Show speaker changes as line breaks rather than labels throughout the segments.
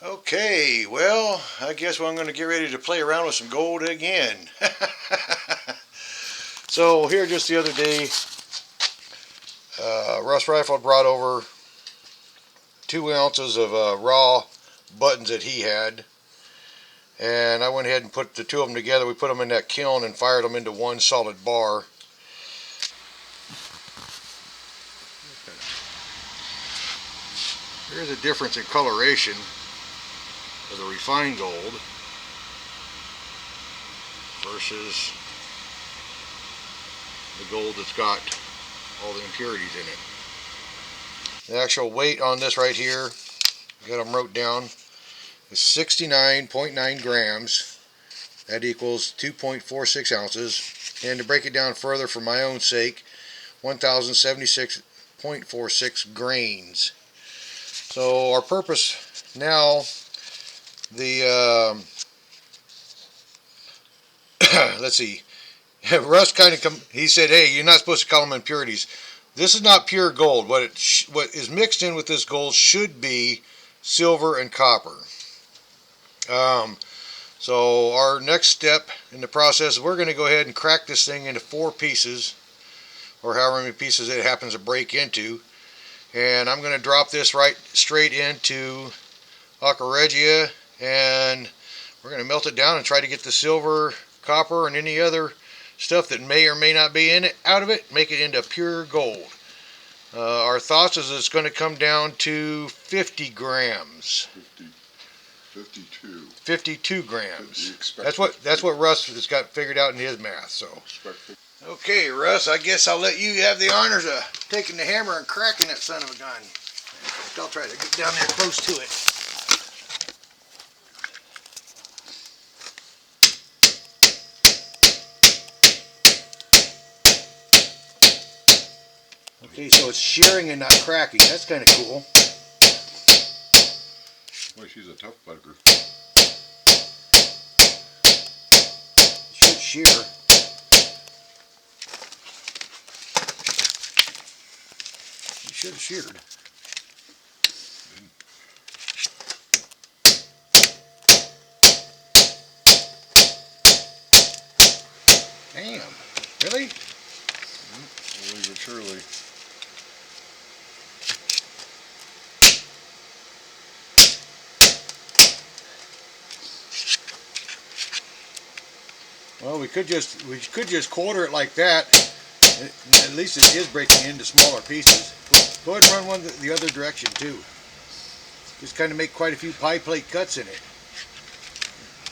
Okay, well, I guess I'm going to get ready to play around with some gold again. So here just the other day, Russ Rifle brought over 2 ounces of raw buttons that he had. And I went ahead and put the two of them together. We put them in that kiln and fired them into one solid bar. Here's a difference in coloration of the refined gold versus the gold that's got all the impurities in it. The actual weight on this right here, I got them wrote down, is 69.9 grams. That equals 2.46 ounces. And to break it down further for my own sake, 1076.46 grains. So our purpose now, let's see, Russ kind of he said, hey, you're not supposed to call them impurities. This is not pure gold. What is mixed in with this gold should be silver and copper. So our next step in the process, we're going to go ahead and crack this thing into 4 pieces, or however many pieces it happens to break into. And I'm going to drop this right straight into Regia, and we're going to melt it down and try to get the silver, copper, and any other stuff that may or may not be in it out of it, make it into pure gold. Our thoughts is it's going to come down to 50 grams. 52 grams. That's what Russ has got figured out in his math. So. Okay, Russ, I guess I'll let you have the honors of taking the hammer and cracking that son of a gun. I'll try to get down there close to it. Okay, so it's shearing and not cracking. That's kind of cool.
Well, she's a tough bugger.
It should shear. It should have sheared. Damn. Really?
Slowly but surely.
Well, we could just quarter it like that. At least it is breaking into smaller pieces. Go ahead and run one the other direction too. Just kind of make quite a few pie plate cuts in it.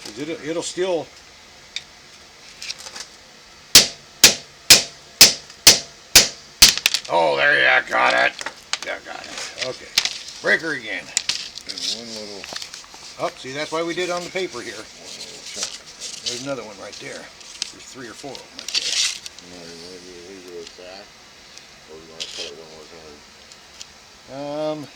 'Cause it'll still. Oh, there you got it. Yeah, got it. Okay. Breaker again.
And one little.
Oh, see, that's why we did on the paper here.
One little chunk.
There's another one right there. There's 3 or 4 of them right there.
You want to leave it at that? Or you want to cut it one more time?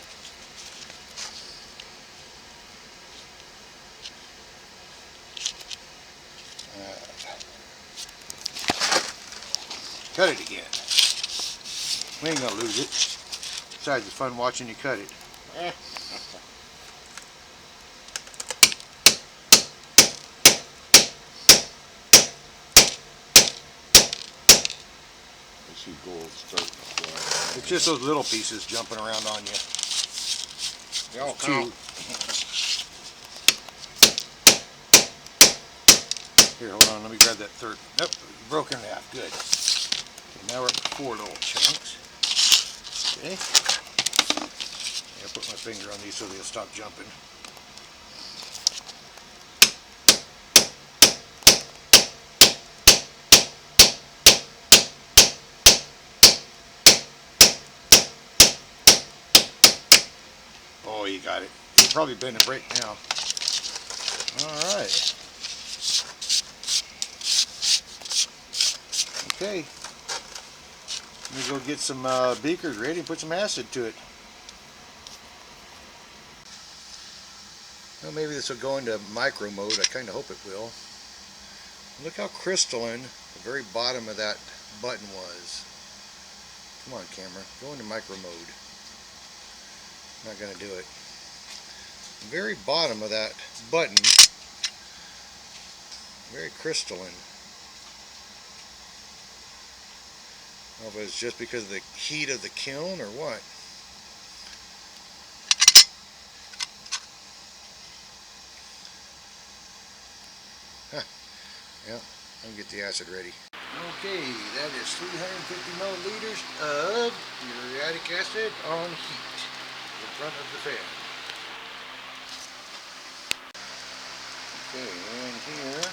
Cut it again. We ain't gonna lose it. Besides, it's fun watching you cut it.
I see gold starting to fly.
It's just those little pieces jumping around on you.
They all
Two. Here, hold on. Let me grab that third. Nope, broken in half. Good. Okay, now we're up to 4 little chunks. Okay. I'll put my finger on these so they'll stop jumping. Oh, you got it. You'll probably bend and break now. Alright. Okay. Let me go get some beakers ready and put some acid to it. Well, maybe this will go into micro mode. I kind of hope it will. Look how crystalline the very bottom of that button was. Come on, camera. Go into micro mode. Not going to do it. very bottom of that button, very crystalline. I don't know if it's just because of the heat of the kiln or what. Huh. Yeah, I'll get the acid ready. Okay, that is 350 milliliters of muriatic acid on heat in front of the fan. Okay, and here,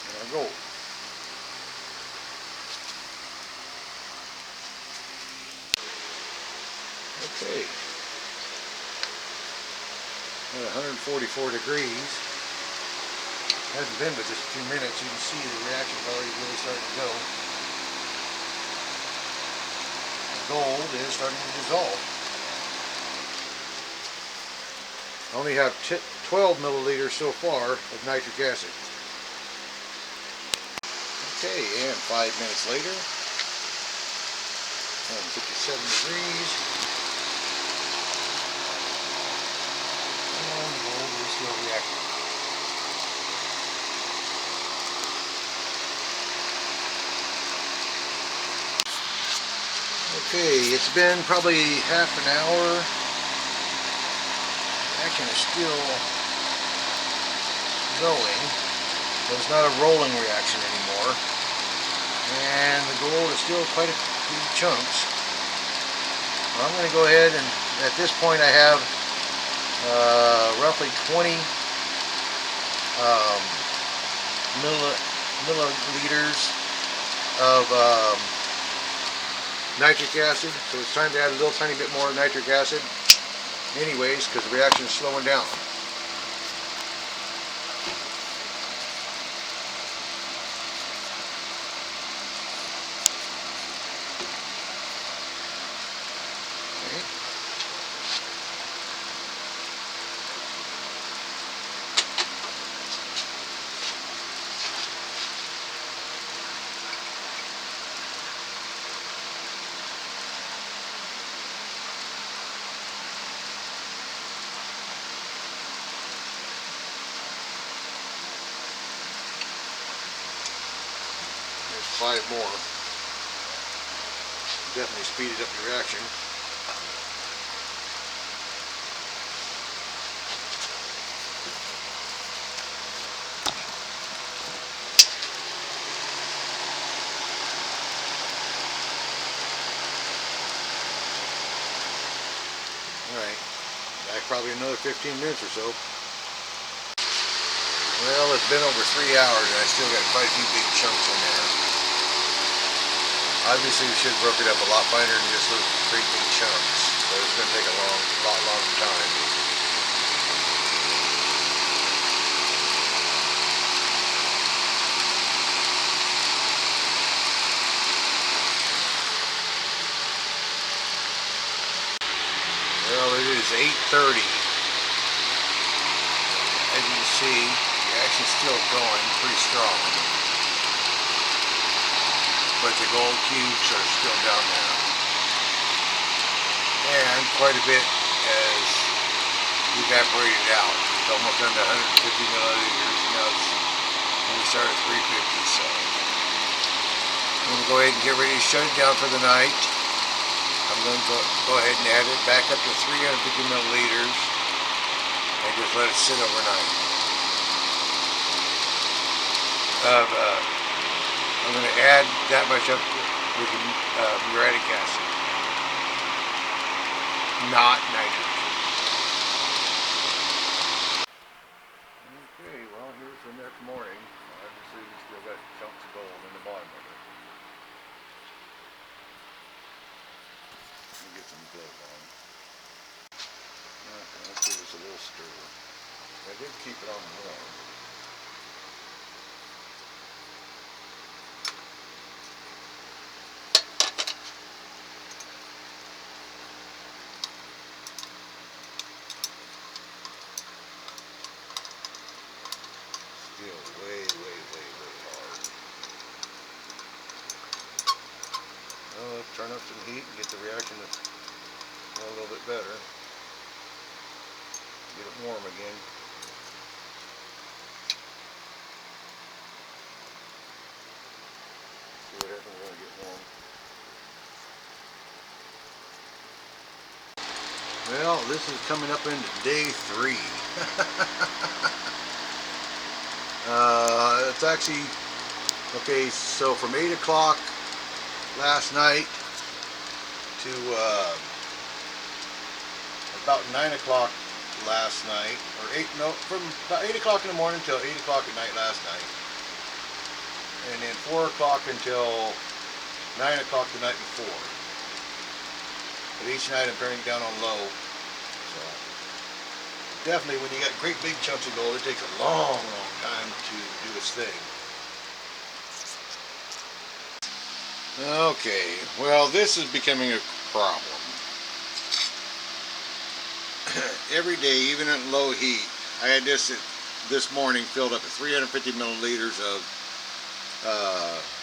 and our gold. Okay, at 144 degrees. Hasn't been but just a few minutes. You can see the reaction's already really starting to go. The gold is starting to dissolve. I only have 12 milliliters so far of nitric acid. Okay, and 5 minutes later, 157 degrees, and the gold is still reacting. Okay, it's been probably half an hour. Reaction is still going, but it's not a rolling reaction anymore. And the gold is still quite a few chunks. I'm going to go ahead and at this point I have roughly 20 milliliters of nitric acid, so it's time to add a little tiny bit more nitric acid anyways because the reaction is slowing down. There's 5 more. Definitely speeded up the reaction. Alright, back probably another 15 minutes or so. Well, it's been over 3 hours and I still got quite a few big chunks in there. Obviously we should have broke it up a lot finer than just little 3 big chunks, but it's going to take a lot longer time. Well, it is 8:30. As you can see, the reaction's still going pretty strong. But the gold cubes are still down there. And quite a bit has evaporated out. It's almost down to 150 milliliters. Now we start at 350, so I'm going to go ahead and get ready to shut it down for the night. I'm going to go ahead and add it back up to 350 milliliters and just let it sit overnight. I'm going to add that much up with muriatic acid, not nitric. Okay, well here's the next morning. Obviously we still got chunks of gold in the bottom of it. Let me get some gloves on. Okay, let's give this a little stir. I did keep it on warm. Still way hard. Well, let's turn up some heat and get the reaction to go a little bit better. Get it warm again. See what happens when I get warm. Well, this is coming up into day 3. It's actually, okay, so from 8 o'clock last night to about 9 o'clock last night, or 8, no, from about 8 o'clock in the morning till 8 o'clock at night last night, and then 4 o'clock until 9 o'clock the night before. But each night I'm turning down on low. So definitely when you got great big chunks of gold, it takes a long, long time to do its thing. Okay, well, this is becoming a problem. Every day, even at low heat, I had this morning filled up at 350 milliliters of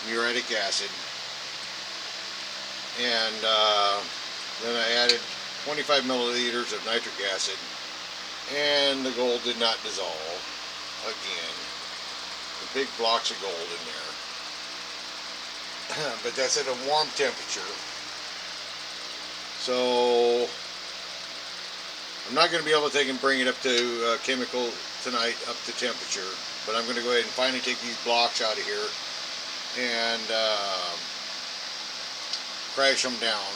muriatic acid, and then I added 25 milliliters of nitric acid, and the gold did not dissolve again. The big blocks of gold in there. But that's at a warm temperature. So I'm not going to be able to take and bring it up to chemical tonight, up to temperature. But I'm going to go ahead and finally take these blocks out of here and crash them down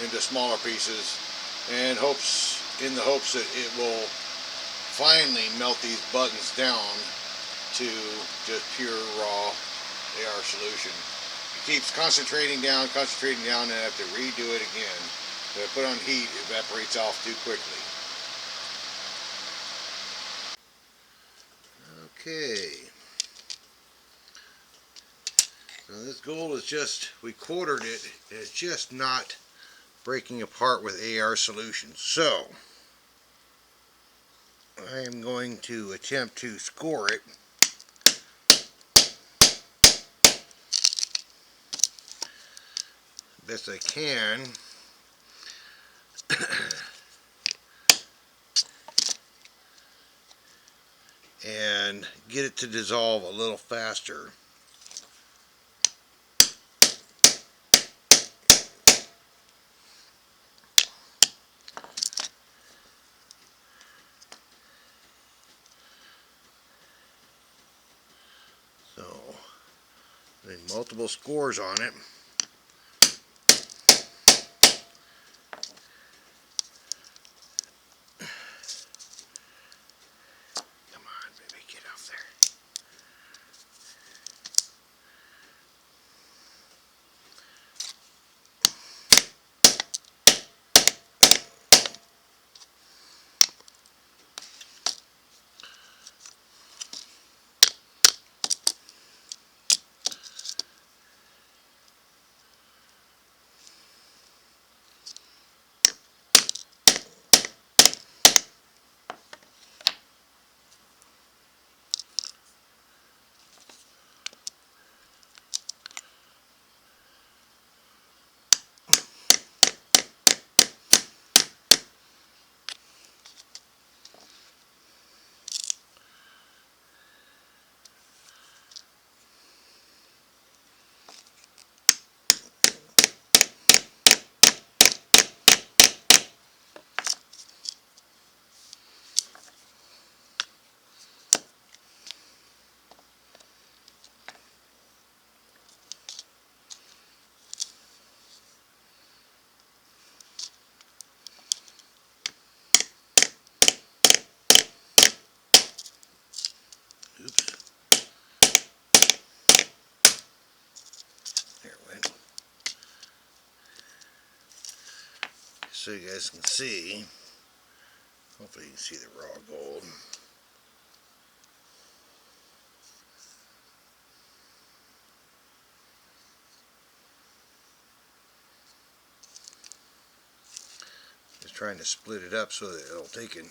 into smaller pieces, and in the hopes that it will finally melt these buttons down to just pure raw AR solution. It keeps concentrating down, and I have to redo it again. If I put on heat, it evaporates off too quickly. Okay. Now this gold is just, we quartered it, and it's just not breaking apart with AR solutions. So I am going to attempt to score it. Best I can. And get it to dissolve a little faster. So, then multiple scores on it. Come on, baby, get up there. Oops. There it went. So you guys can see. Hopefully you can see the raw gold. Just trying to split it up so that it'll take and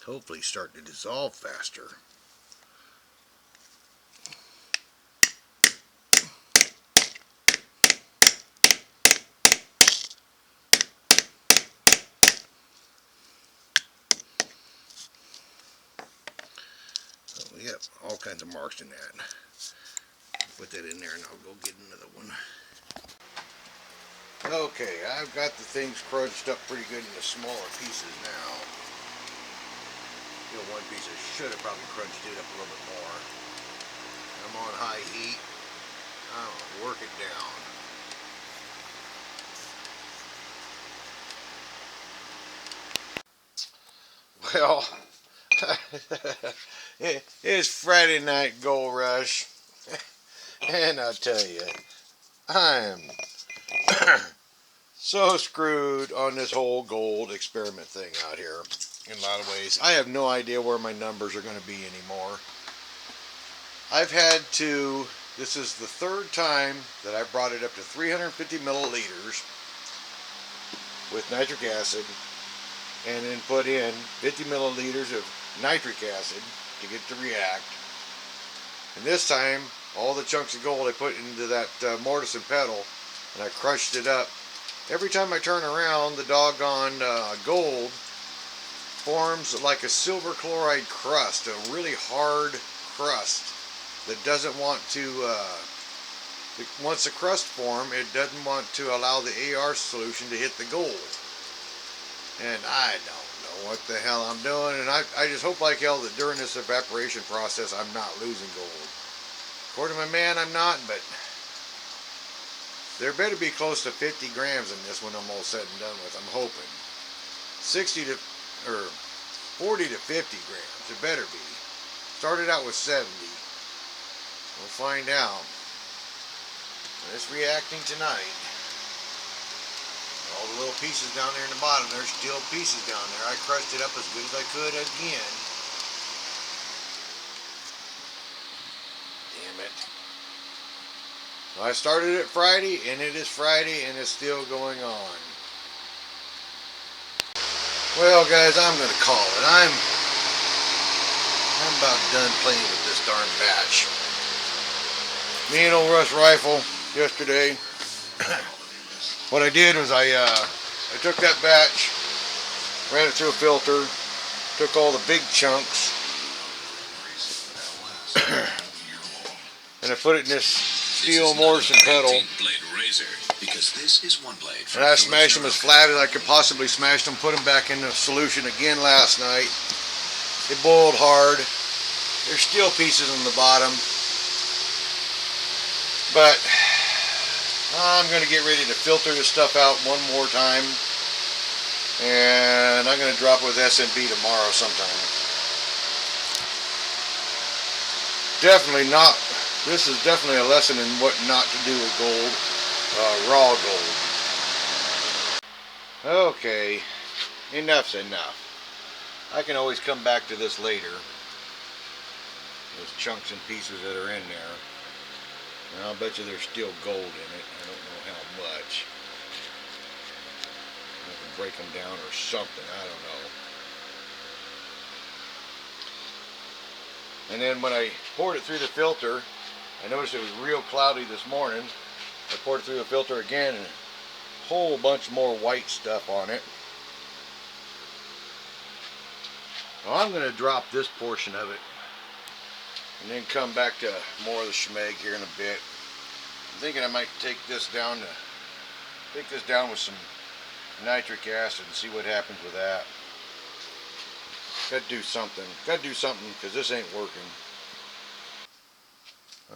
hopefully start to dissolve faster. got all kinds of marks in that. Put that in there and I'll go get another one. Okay, I've got the things crunched up pretty good into smaller pieces now. Still one piece, I should have probably crunched it up a little bit more. I'm on high heat. I'll work it down. Well, it's Friday night gold rush, and I'll tell you, I'm so screwed on this whole gold experiment thing out here in a lot of ways. I have no idea where my numbers are going to be anymore. I've had to, this is the third time that I brought it up to 350 milliliters with nitric acid and then put in 50 milliliters of nitric acid to get to react. And this time, all the chunks of gold I put into that mortise and pedal and I crushed it up. Every time I turn around, the doggone gold forms like a silver chloride crust, a really hard crust that doesn't want to, once the crust form, it doesn't want to allow the AR solution to hit the gold. And I don't know what the hell I'm doing, and I just hope like hell that during this evaporation process I'm not losing gold. According to my man, I'm not, but there better be close to 50 grams in this when I'm all said and done with. I'm hoping 40 to 50 grams. It better be. Started out with 70. We'll find out. It's reacting tonight. All the little pieces down there in the bottom, there's still pieces down there. I crushed it up as good as I could again. Damn it. Well, I started it Friday, and it is Friday, and it's still going on. Well, guys, I'm going to call it. I'm about done playing with this darn batch. Me and old Russ Rifle yesterday, what I did was I took that batch, ran it through a filter, took all the big chunks, and I put it in this steel mortise and pedal, and I smashed them as flat as I could possibly smash them, put them back in the solution again last night. They boiled hard. There's still pieces on the bottom. But I'm going to get ready to filter this stuff out one more time, and I'm going to drop it with SMB tomorrow sometime. Definitely not, this is definitely a lesson in what not to do with gold, raw gold. Okay, enough's enough. I can always come back to this later, those chunks and pieces that are in there. And I'll bet you there's still gold in it. I don't know how much. I can break them down or something. I don't know. And then when I poured it through the filter, I noticed it was real cloudy this morning. I poured it through the filter again and a whole bunch more white stuff on it. Well, I'm going to drop this portion of it and then come back to more of the schmeg here in a bit. I'm thinking I might take this down with some nitric acid and see what happens with that. Got to do something because this ain't working.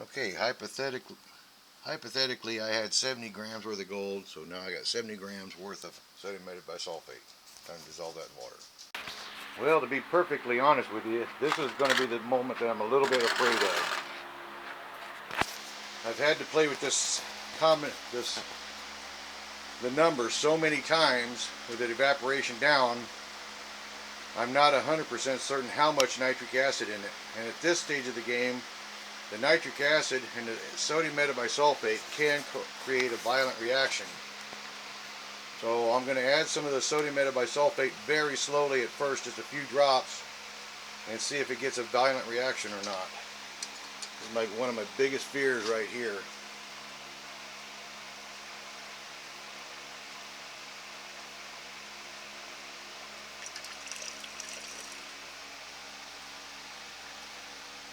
Okay, hypothetically I had 70 grams worth of gold, so now I got 70 grams worth of sodium metabisulfate. Time to dissolve that in water. Well, to be perfectly honest with you, this is going to be the moment that I'm a little bit afraid of. I've had to play with the numbers so many times with the evaporation down, I'm not 100% certain how much nitric acid in it. And at this stage of the game, the nitric acid and the sodium metabisulfate can create a violent reaction. So I'm going to add some of the sodium metabisulfate very slowly at first, just a few drops, and see if it gets a violent reaction or not. This is one of my biggest fears right here.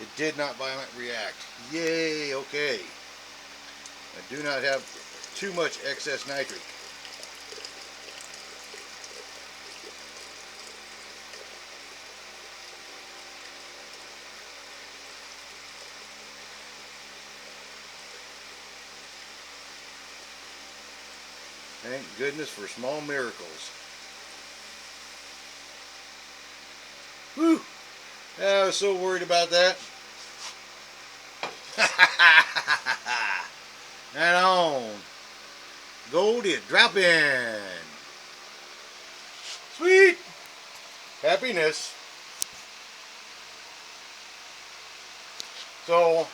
It did not violently react. Yay, okay. I do not have too much excess nitric. Thank goodness for small miracles. Whew! I was so worried about that. And on. Gold is dropping. Sweet. Happiness. So,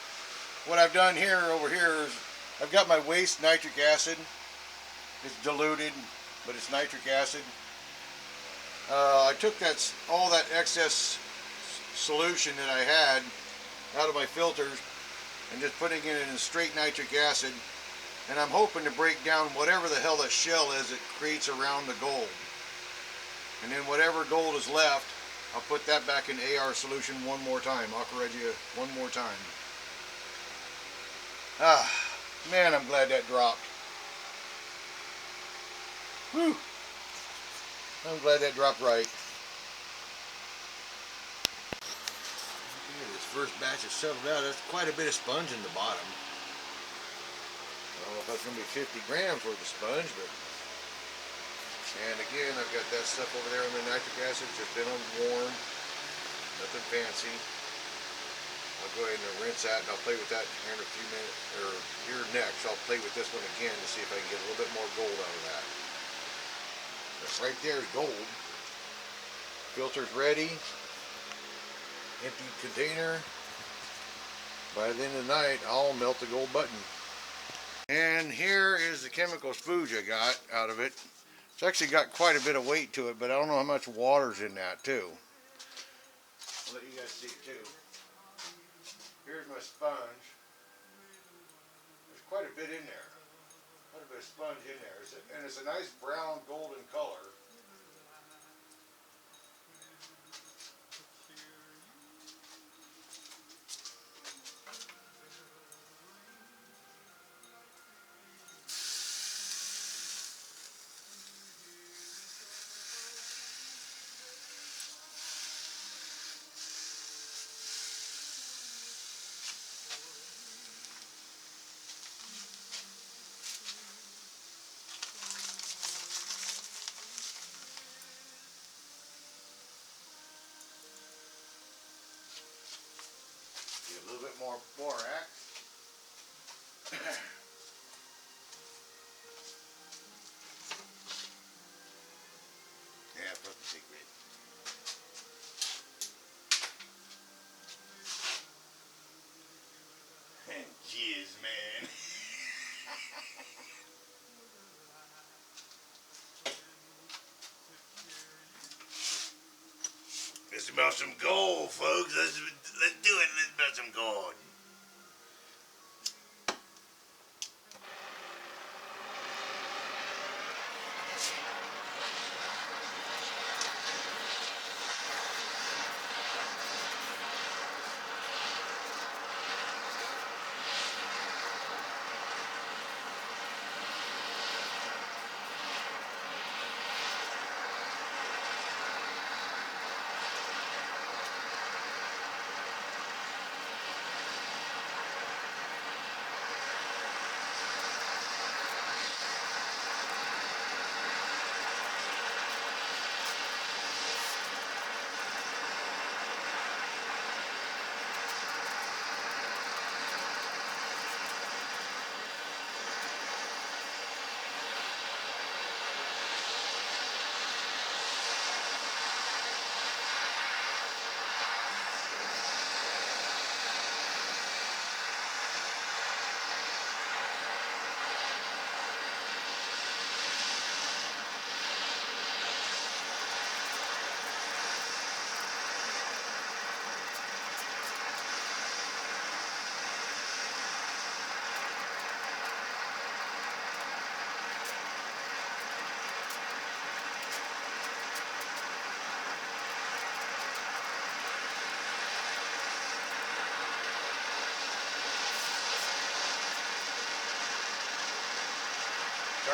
what I've done here over here is I've got my waste nitric acid. It's diluted, but it's nitric acid. I took all that excess solution that I had out of my filters and just putting it in straight nitric acid, and I'm hoping to break down whatever the hell that shell is that creates around the gold, and then whatever gold is left, I'll put that back in AR solution one more time, Aquaregia one more time. Ah, man, I'm glad that dropped. Whew. I'm glad that dropped right. This first batch is settled out. That's quite a bit of sponge in the bottom. I don't know if that's going to be 50 grams worth of sponge, but... And again, I've got that stuff over there in the nitric acid. It's just been on warm. Nothing fancy. I'll go ahead and rinse that, and I'll play with that here in a few minutes. Or here next, I'll play with this one again to see if I can get a little bit more gold out of that. That's right there is gold. Filter's ready. Empty container. By the end of the night, I'll melt the gold button. And here is the chemical spooge I got out of it. It's actually got quite a bit of weight to it, but I don't know how much water's in that too. I'll let you guys see it too. Here's my sponge. There's quite a bit in there. Quite a bit of sponge in there. And it's a nice brown golden color. Get a little bit more borax. Yeah, put the secret. And jizz, man. Let's smell some gold, folks. Let's do it. Let's smell some gold.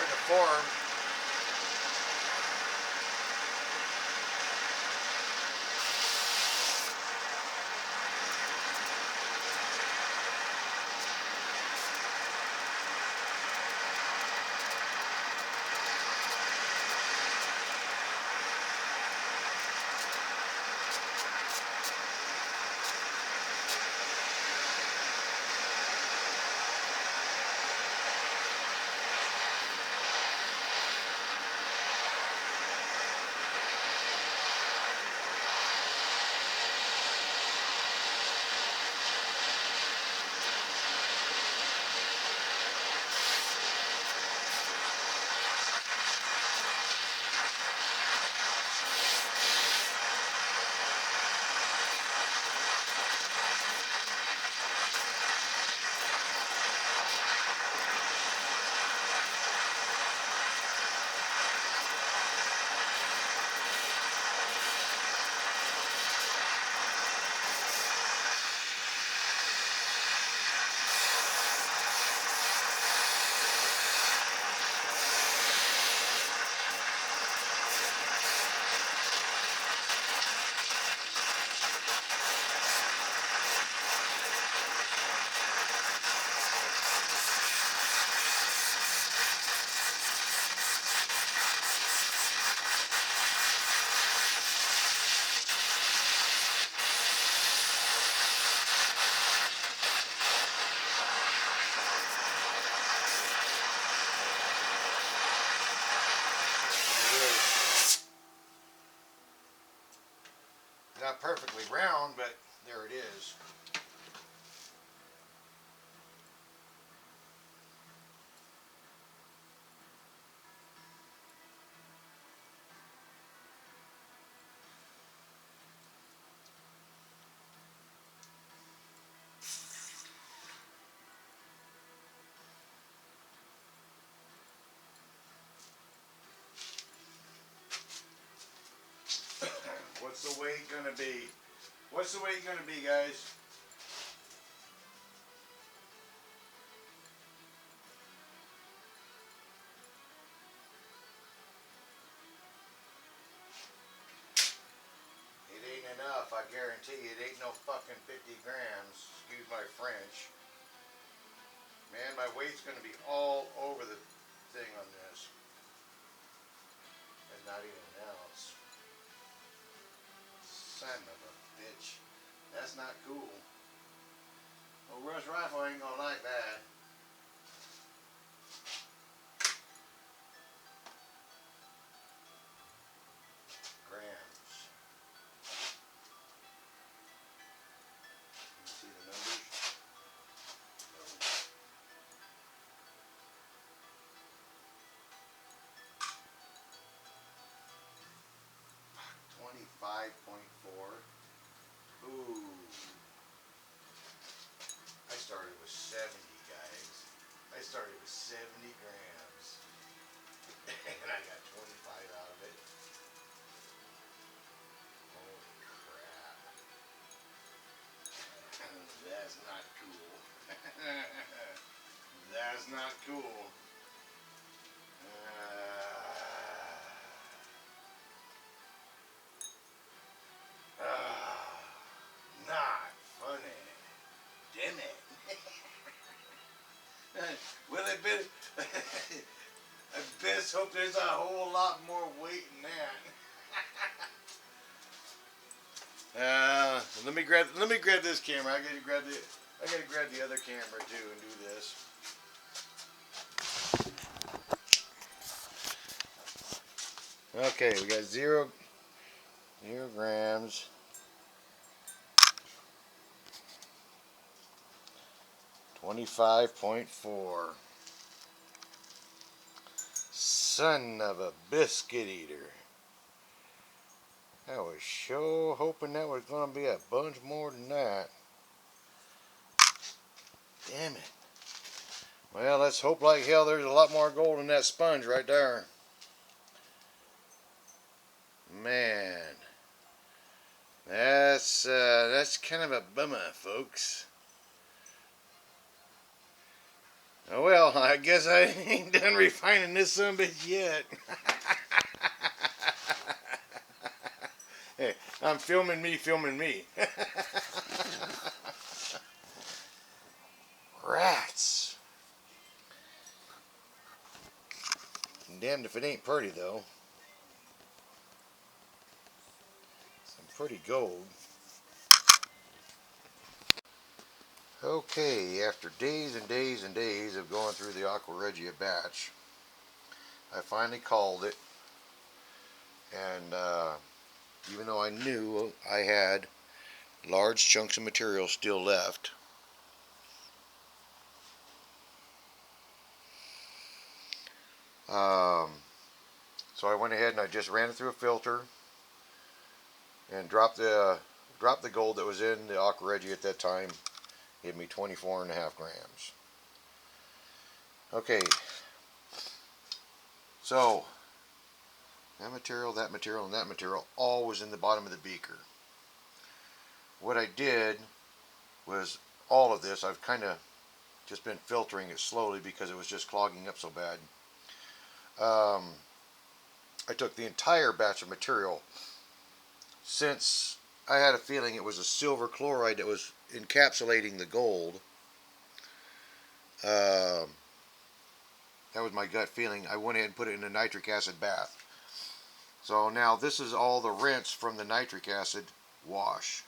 starting to form. Not perfectly round, but there it is. What's the weight gonna be? What's the weight gonna be, guys? It ain't enough, I guarantee you. It ain't no fucking 50 grams. Excuse my French. Man, my weight's gonna be all over the thing on this. And not even an ounce. Son of a bitch. That's not cool. Well, Rush Rifle ain't gonna like that. Grams. You see the numbers? 25.4. Ooh. I started with 70, guys. I started with 70 grams. And I got 25 out of it. Holy crap. That's not cool. That's not cool. Not funny. Damn it. Well, I best hope there's a whole lot more weight in that. Let me grab this camera. I gotta grab the other camera too and do this. Okay, we got 0 grams. 25.4. Son of a biscuit eater. I was sure hoping that was going to be a bunch more than that. Damn it. Well, let's hope like hell there's a lot more gold in that sponge right there. Man. That's kind of a bummer, folks.
Oh, well, I guess I ain't done refining this sumbitch yet. Hey, I'm filming me, filming me.
Rats. Damned if it ain't pretty, though. Some pretty gold. Okay, after days and days and days of going through the Aqua Regia batch, I finally called it. And even though I knew I had large chunks of material still left, so I went ahead and I just ran it through a filter and dropped the gold that was in the Aqua Regia at that time. Gave me 24.5 grams. Okay, so that material, and that material all was in the bottom of the beaker. What I did was all of this, I've kind of just been filtering it slowly because it was just clogging up so bad. I took the entire batch of material, since I had a feeling it was a silver chloride that was encapsulating the gold. That was my gut feeling. I went ahead and put it in a nitric acid bath. So now this is all the rinse from the nitric acid wash.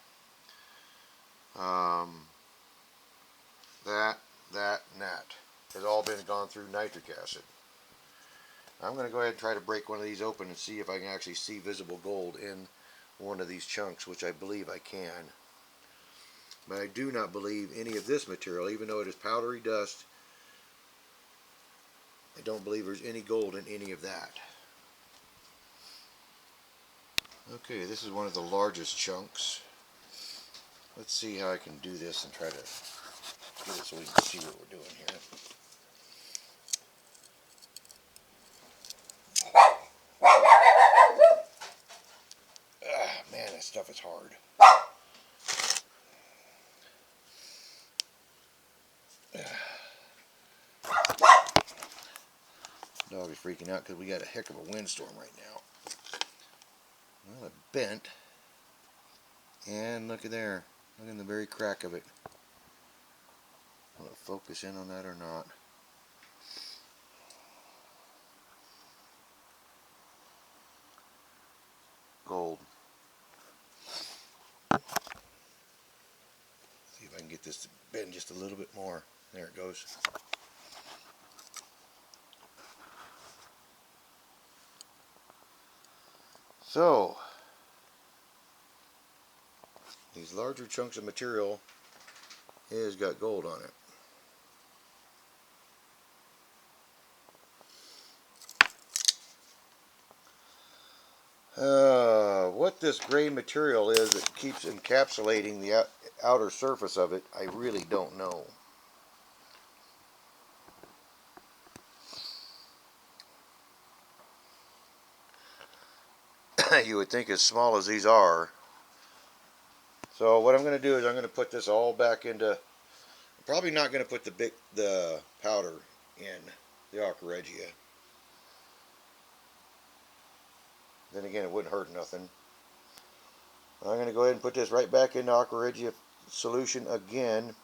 That, and that has all been gone through nitric acid. I'm going to go ahead and try to break one of these open and see if I can actually see visible gold in one of these chunks, which I believe I can. But I do not believe any of this material, even though it is powdery dust, I don't believe there's any gold in any of that. Okay, this is one of the largest chunks. Let's see how I can do this and try to get it so we can see what we're doing here. Ah, man, that stuff is hard. Dog is freaking out because we got a heck of a windstorm right now. Well, it bent. And look at there. Look in the very crack of it. Will it focus in on that or not? Gold. See if I can get this to bend just a little bit more. There it goes. So, these larger chunks of material has got gold on it. What this gray material is that keeps encapsulating the outer surface of it, I really don't know. You would think as small as these are. So what I'm going to do is I'm going to put this all back into. I'm probably not going to put the powder in the Aqua Regia. Then again, it wouldn't hurt nothing. I'm going to go ahead and put this right back into Aqua Regia solution again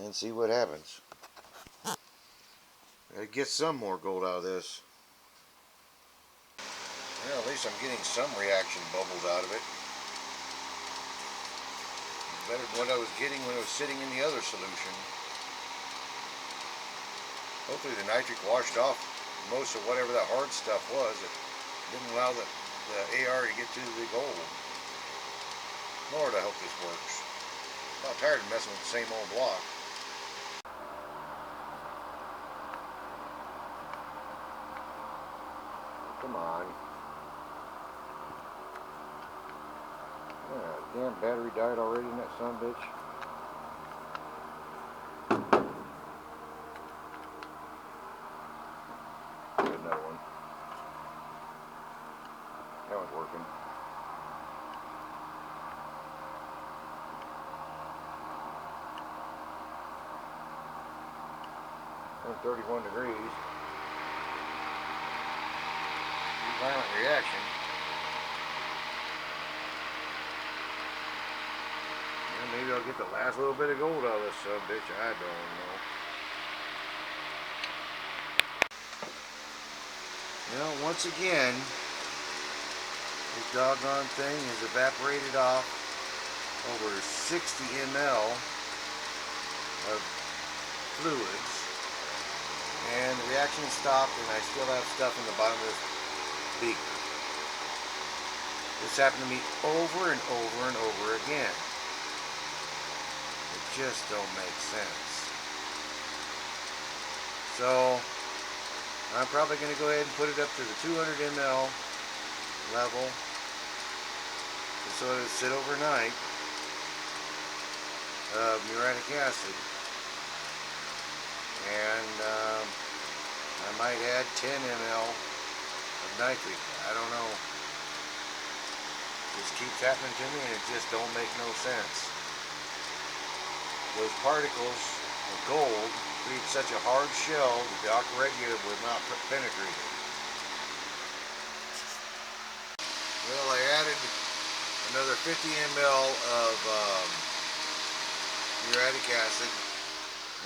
and see what happens. Gotta get some more gold out of this. Well, at least I'm getting some reaction bubbles out of it. Better than what I was getting when it was sitting in the other solution. Hopefully the nitric washed off most of whatever that hard stuff was. It didn't allow the AR to get to the gold. Lord, I hope this works. I'm not tired of messing with the same old block. Come on. Damn battery died already in that sumbitch. Get another one. That one's working. 31 degrees. Violent reaction. Yeah, maybe I'll get the last little bit of gold out of this bitch. I don't know. You know, once again, this doggone thing has evaporated off over 60 ml of fluids, and the reaction stopped, and I still have stuff in the bottom of this beaker. This happened to me over and over and over again. It just don't make sense. So I'm probably going to go ahead and put it up to the 200 ml level and so it'll sit overnight of muriatic acid, and I might add 10 ml of nitric. I don't know. This keeps happening to me and it just don't make no sense. Those particles of gold create such a hard shell that the aqua regia would not penetrate it. Well, I added another 50 ml of muriatic acid,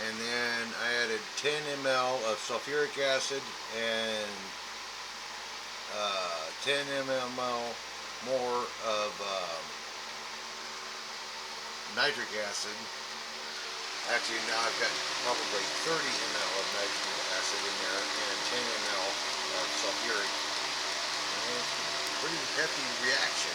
and then I added 10 ml of sulfuric acid and 10 ml more of nitric acid. Actually, now I've got probably 30 ml of nitric acid in there and 10 ml of sulfuric. And it's a pretty hefty reaction,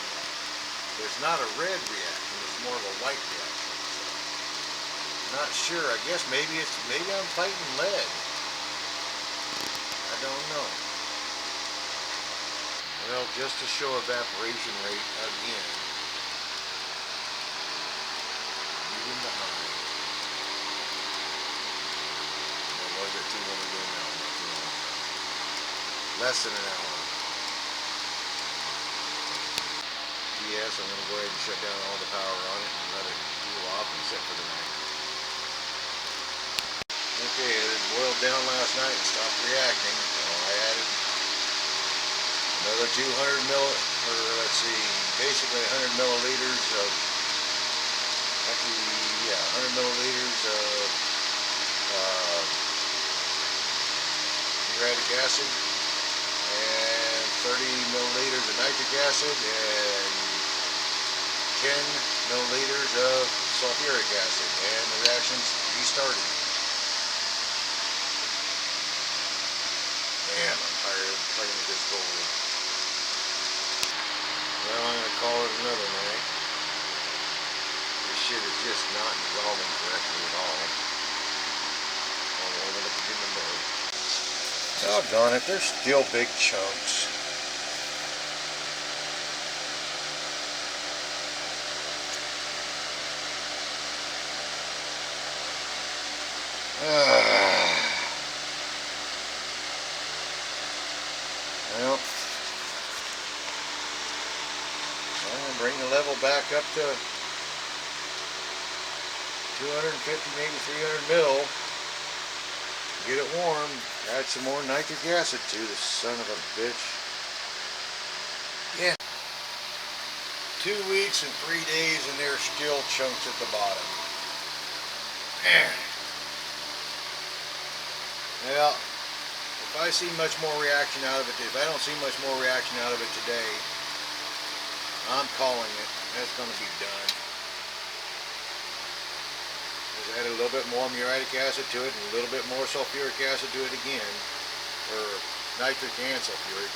but it's not a red reaction, it's more of a white reaction. So, not sure. I guess maybe I'm fighting lead. I don't know. Well, just to show evaporation rate again. Even behind. What was it? 200 ml. Less than an hour. Yes, I'm going to go ahead and shut down all the power on it and let it cool off and set for the night. Okay, it had boiled down last night and stopped reacting. So I added another 100 milliliters of, actually, yeah, 100 milliliters of muriatic acid and 30 milliliters of nitric acid and 10 milliliters of sulfuric acid, and the reactions restarted. Man, I'm tired of playing with this gold. Well, I'm going to call it another night. This shit is just not dissolving correctly at all. I'll open it up in the middle. Doggone it, there's still big chunks. Well, I'm going to bring the level back up to 250, maybe 300 mil. Get it warm. Add some more nitric acid to the son of a bitch. Yeah. 2 weeks and 3 days and there's still chunks at the bottom. Well, if I see much more reaction out of it, if I don't see much more reaction out of it today, I'm calling it. That's going to be done. Just add a little bit more muriatic acid to it and a little bit more sulfuric acid to it again, or nitric and sulfuric.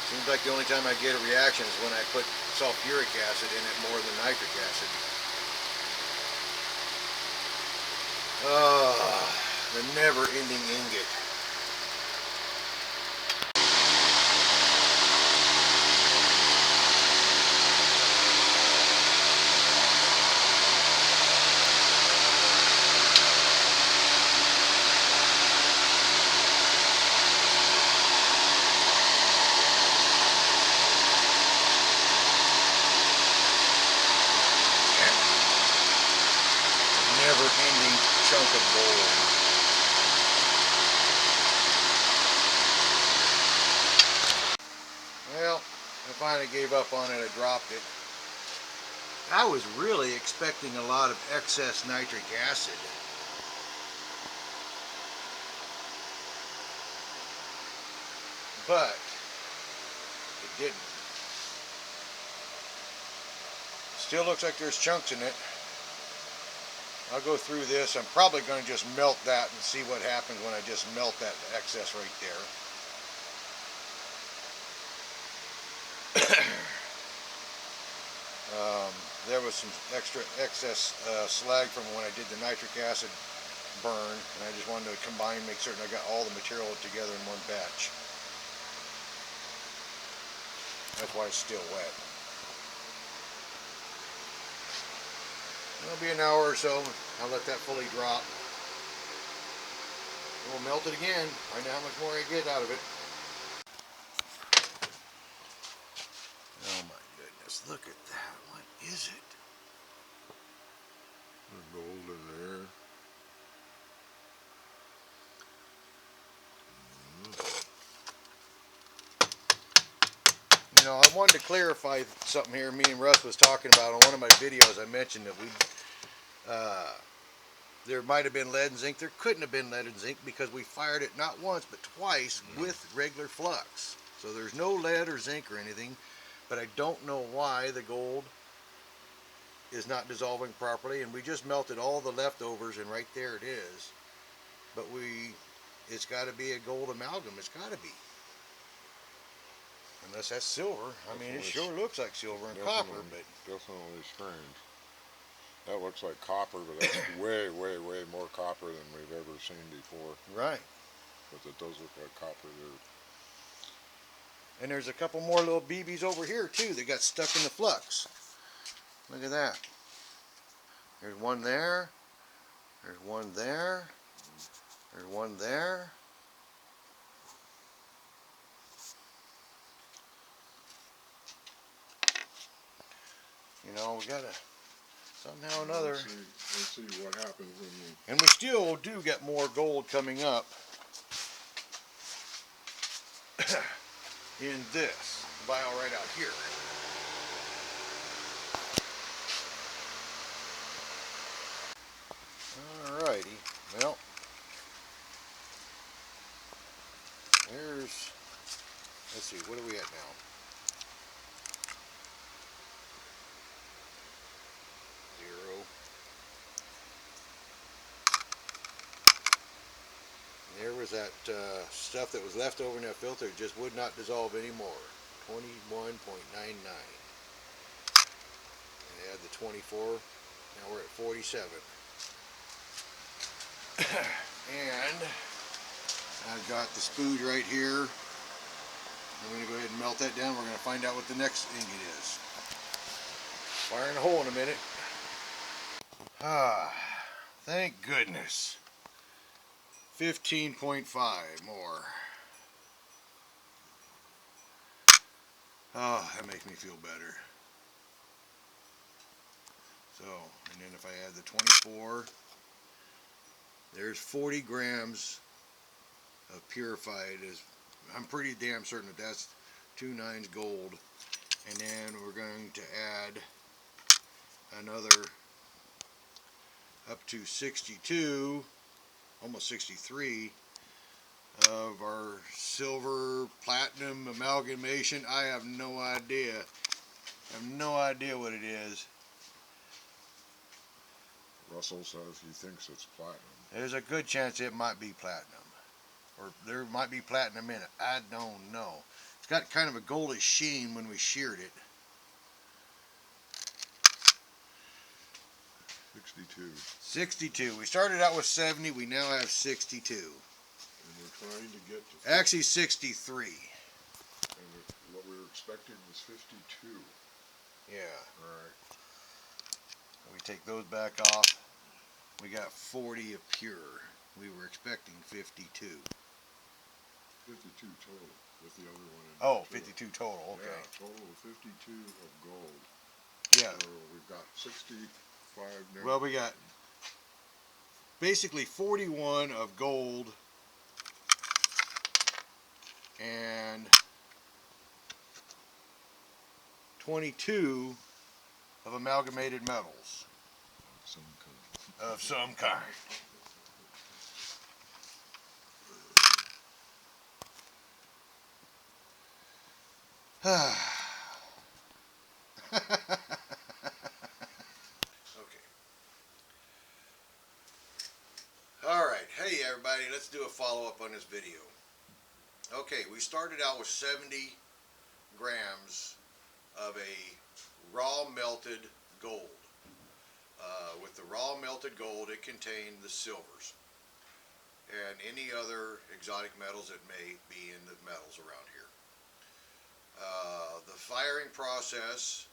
Seems like the only time I get a reaction is when I put sulfuric acid in it more than nitric acid. The never-ending ingot. Never-ending chunk of gold. finally gave up on it. I dropped it. I was really expecting a lot of excess nitric acid. But it didn't. Still looks like there's chunks in it. I'll go through this. I'm probably going to just melt that and see what happens when I just melt that excess right there. There was some extra excess slag from when I did the nitric acid burn, and I just wanted to combine, make certain I got all the material together in one batch. That's why it's still wet. It'll be an hour or so. I'll let that fully drop. We'll melt it again, find out how much more I get out of it. Oh my goodness, look at that. What is it?
There's gold in there.
You know, I wanted to clarify something here. Me and Russ was talking about on one of my videos. I mentioned that there might have been lead and zinc. There couldn't have been lead and zinc because we fired it not once but twice with regular flux. So there's no lead or zinc or anything. But I don't know why the gold is not dissolving properly, and we just melted all the leftovers, and right there it is. But it's got to be a gold amalgam. It's got to be, unless that's silver. I mean, it sure looks like silver and copper, but
definitely strange. That looks like copper, but that's way, way, way more copper than we've ever seen before.
right.
But it does look like copper there.
And there's a couple more little BBs over here too that got stuck in the flux. Look at that. There's one there. There's one there. There's one there. You know, we gotta somehow or another.
Let's see what happens when you.
And we still do get more gold coming up in this vial right out here. Alrighty, well, let's see, what are we at now? Zero. There was that stuff that was left over in that filter. It just would not dissolve anymore. 21.99. And add the 24. Now we're at 47. And I've got the spooge right here. I'm going to go ahead and melt that down. We're going to find out what the next ingot is. Firing a hole in a minute. Ah, thank goodness. 15.5 more. Oh, that makes me feel better. So, and then if I add the 24, there's 40 grams of purified. I'm pretty damn certain that that's 2 9s gold. And then we're going to add another up to 62, almost 63 of our silver platinum amalgamation. I have no idea. I have no idea what it is.
Russell says he thinks it's platinum.
There's a good chance it might be platinum. Or there might be platinum in it. I don't know. It's got kind of a goldish sheen when we sheared it.
62.
62. We started out with 70. We now have 62.
And we're trying to get to.
Actually 63.
And what we were expecting was 52.
Yeah.
Alright.
We take those back off. We got 40 of pure. We were expecting 52.
52 total with the other one in.
Oh, 52 total. Okay.
Yeah, total of 52 of gold.
Yeah.
So we've got 65 now.
Well, we got basically 41 of gold and 22 of amalgamated metals of some kind. Okay. Alright, hey everybody, let's do a follow-up on this video. Okay, we started out with 70 grams of a raw melted gold. With the raw melted gold, it contained the silvers and any other exotic metals that may be in the metals around here. The firing process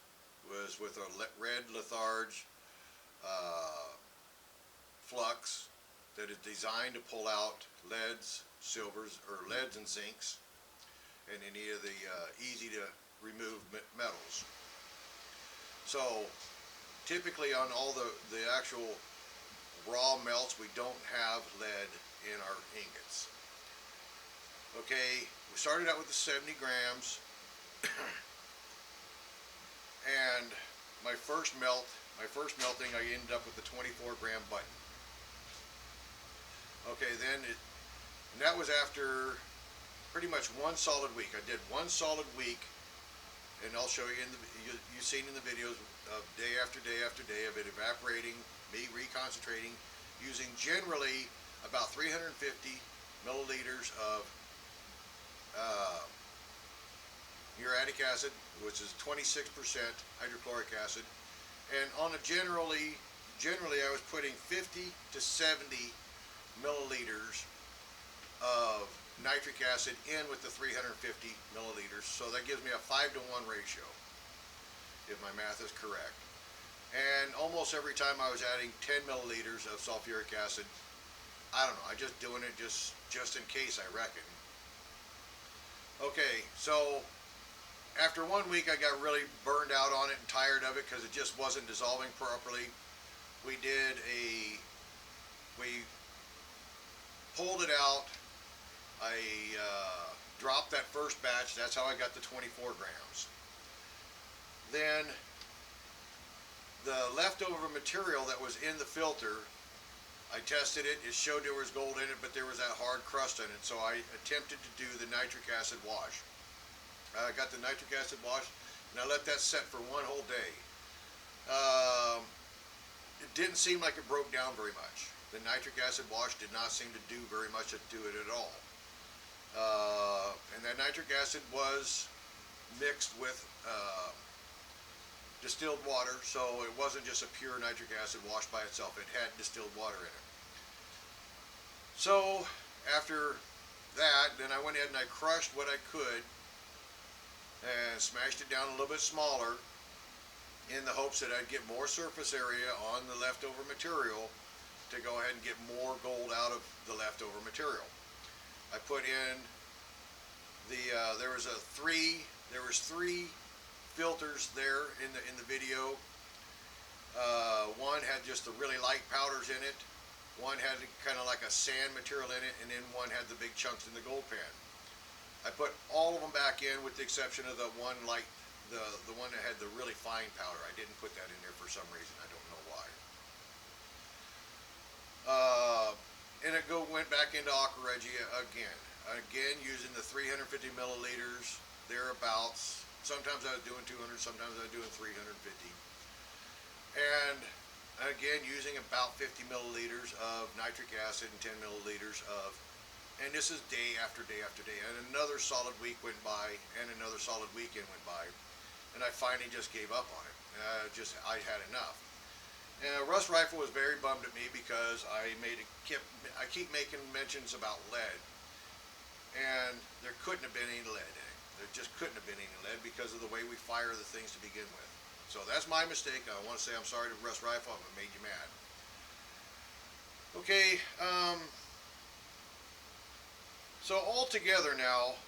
was with a red litharge flux that is designed to pull out leads, silvers, or leads and zincs, and any of the easy to remove metals. So typically on all the actual raw melts, we don't have lead in our ingots. Okay, we started out with the 70 grams and my first melting, I ended up with the 24 gram button. Okay, then and that was after pretty much one solid week. I did one solid week, and I'll show you you've seen in the videos of day after day after day of it evaporating, me reconcentrating, using generally about 350 milliliters of muriatic acid, which is 26% hydrochloric acid, and on a generally I was putting 50 to 70 milliliters of nitric acid in with the 350 milliliters, so that gives me a 5-to-1 ratio, if my math is correct. And almost every time I was adding 10 milliliters of sulfuric acid. I don't know, I'm just doing it just in case, I reckon. Okay, so after 1 week I got really burned out on it and tired of it because it just wasn't dissolving properly. We pulled it out. I dropped that first batch. That's how I got the 24 grams. Then the leftover material that was in the filter, I tested it. It showed there was gold in it, but there was that hard crust in it. So I attempted to do the nitric acid wash. I got the nitric acid wash, and I let that set for one whole day. It didn't seem like it broke down very much. The nitric acid wash did not seem to do very much to do it at all. And that nitric acid was mixed with distilled water, so it wasn't just a pure nitric acid wash by itself. It had distilled water in it. So after that, then I went ahead and I crushed what I could and smashed it down a little bit smaller in the hopes that I'd get more surface area on the leftover material to go ahead and get more gold out of the leftover material. I put in there was three filters there in the video. One had just the really light powders in it. One had kind of like a sand material in it, and then one had the big chunks in the gold pan. I put all of them back in with the exception of the one light, the one that had the really fine powder. I didn't put that in there for some reason. I don't know why. And it went back into aqua regia again using the 350 milliliters thereabouts. Sometimes I was doing 200, sometimes I was doing 350, and again using about 50 milliliters of nitric acid and 10 milliliters of, and this is day after day after day, and another solid week went by and another solid weekend went by, and I finally just gave up on it. I had enough. And Russ Rifle was very bummed at me because I keep making mentions about lead, and there couldn't have been any lead in it. There just couldn't have been any lead because of the way we fire the things to begin with. So that's my mistake. I want to say I'm sorry to Russ Rifle if I made you mad. Okay, so altogether now,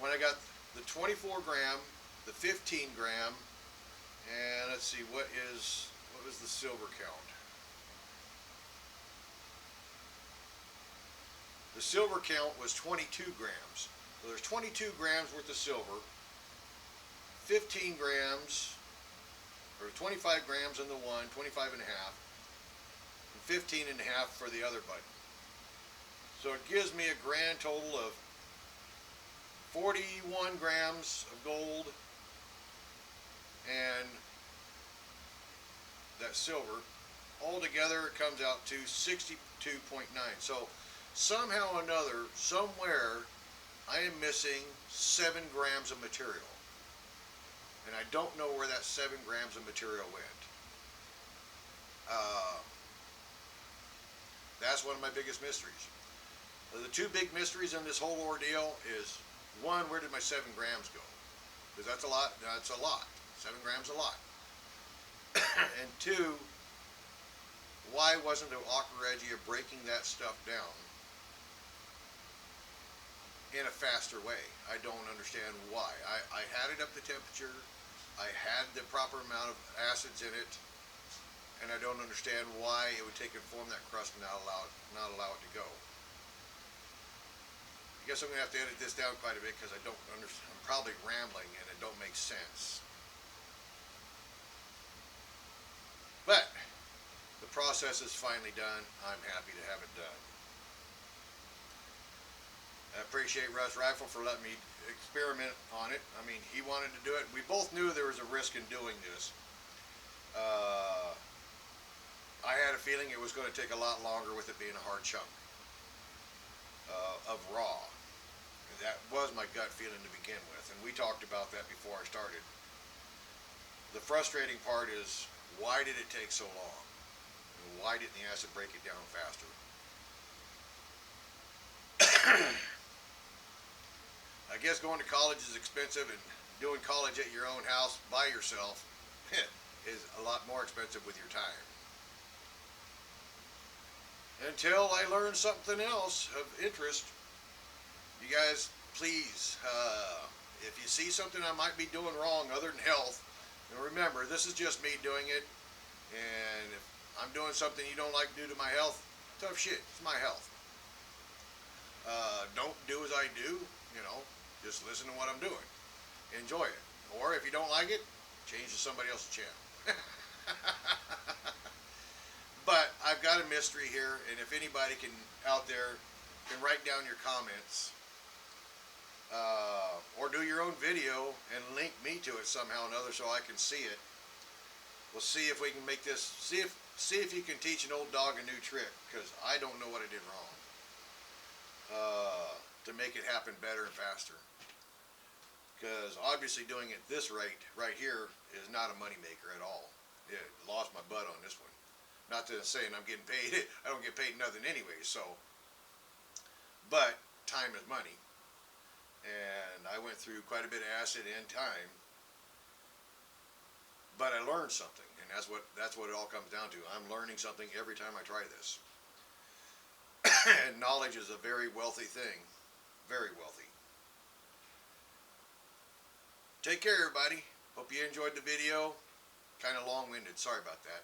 when I got the 24 gram, the 15 gram, and let's see, what was the silver count? The silver count was 22 grams. So there's 22 grams worth of silver, 15 grams, or 25 grams in the one, 25 and a half, and 15 and a half for the other button. So it gives me a grand total of 41 grams of gold and that silver. Altogether it comes out to 62.9. So somehow or another, somewhere, I am missing 7 grams of material. And I don't know where that 7 grams of material went. That's one of my biggest mysteries. The two big mysteries in this whole ordeal is, one, where did my 7 grams go? Because that's a lot. That's a lot. 7 grams a lot. And two, why wasn't the Aquaregia breaking that stuff down in a faster way? I don't understand why. I had it up to temperature. I had the proper amount of acids in it, and I don't understand why it would take and form that crust and not allow it to go. I guess I'm going to have to edit this down quite a bit because I don't understand. I'm probably rambling and it don't make sense. But the process is finally done. I'm happy to have it done. I appreciate Russ Rifle for letting me experiment on it. I mean, he wanted to do it. We both knew there was a risk in doing this. I had a feeling it was going to take a lot longer with it being a hard chunk of raw. That was my gut feeling to begin with, and we talked about that before I started. The frustrating part is, why did it take so long? And why didn't the acid break it down faster? I guess going to college is expensive, and doing college at your own house by yourself is a lot more expensive with your time. Until I learn something else of interest, you guys, please, if you see something I might be doing wrong other than health, and remember, this is just me doing it, and if I'm doing something you don't like to do to my health, tough shit, it's my health. Don't do as I do, just listen to what I'm doing. Enjoy it. Or if you don't like it, change to somebody else's channel. But I've got a mystery here, and if anybody out there can write down your comments, or do your own video and link me to it somehow or another so I can see it. We'll see if we can make this, see if you can teach an old dog a new trick, because I don't know what I did wrong, to make it happen better and faster. Because obviously doing it this rate right here is not a money maker at all. It lost my butt on this one. Not that I'm saying I'm getting paid. I don't get paid nothing anyway, so. But time is money. And I went through quite a bit of acid and time. But I learned something, and that's what it all comes down to. I'm learning something every time I try this. And knowledge is a very wealthy thing. Very wealthy. Take care, everybody. Hope you enjoyed the video. Kind of long-winded. Sorry about that.